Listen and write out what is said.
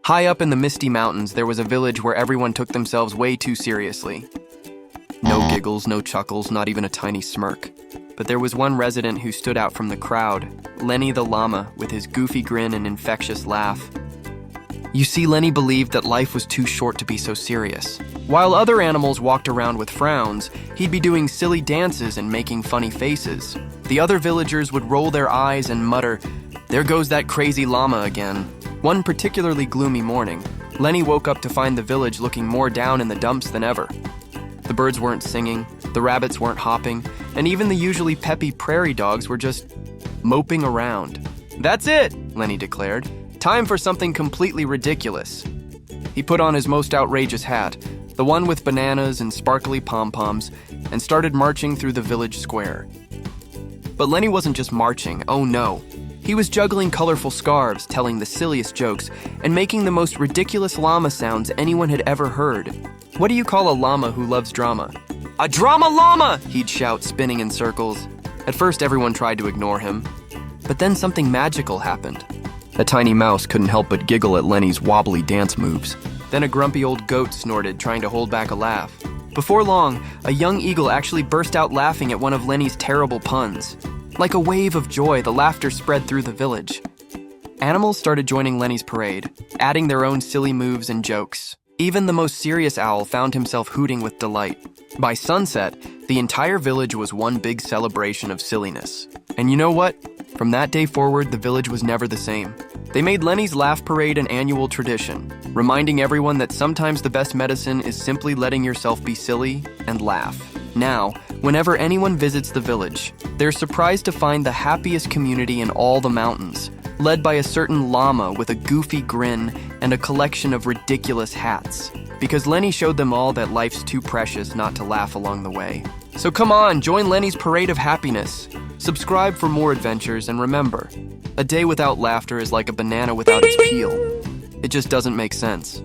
High up in the misty mountains, there was a village where everyone took themselves way too seriously. No giggles, no chuckles, not even a tiny smirk. But there was one resident who stood out from the crowd, Lenny the llama, with his goofy grin and infectious laugh. You see, Lenny believed that life was too short to be so serious. While other animals walked around with frowns, he'd be doing silly dances and making funny faces. The other villagers would roll their eyes and mutter, "There goes that crazy llama again." One particularly gloomy morning, Lenny woke up to find the village looking more down in the dumps than ever. The birds weren't singing, the rabbits weren't hopping, and even the usually peppy prairie dogs were just moping around. "That's it," Lenny declared. "Time for something completely ridiculous." He put on his most outrageous hat, the one with bananas and sparkly pom-poms, and started marching through the village square. But Lenny wasn't just marching, oh no. He was juggling colorful scarves, telling the silliest jokes, and making the most ridiculous llama sounds anyone had ever heard. What do you call a llama who loves drama? "A drama llama!" he'd shout, spinning in circles. At first, everyone tried to ignore him. But then something magical happened. A tiny mouse couldn't help but giggle at Lenny's wobbly dance moves. Then a grumpy old goat snorted, trying to hold back a laugh. Before long, a young eagle actually burst out laughing at one of Lenny's terrible puns. Like a wave of joy, the laughter spread through the village. Animals started joining Lenny's parade, adding their own silly moves and jokes. Even the most serious owl found himself hooting with delight. By sunset, the entire village was one big celebration of silliness. And you know what? From that day forward, the village was never the same. They made Lenny's laugh parade an annual tradition, reminding everyone that sometimes the best medicine is simply letting yourself be silly and laugh. Now, whenever anyone visits the village, they're surprised to find the happiest community in all the mountains, led by a certain llama with a goofy grin and a collection of ridiculous hats. Because Lenny showed them all that life's too precious not to laugh along the way. So come on, join Lenny's parade of happiness. Subscribe for more adventures, and remember, a day without laughter is like a banana without its peel. It just doesn't make sense.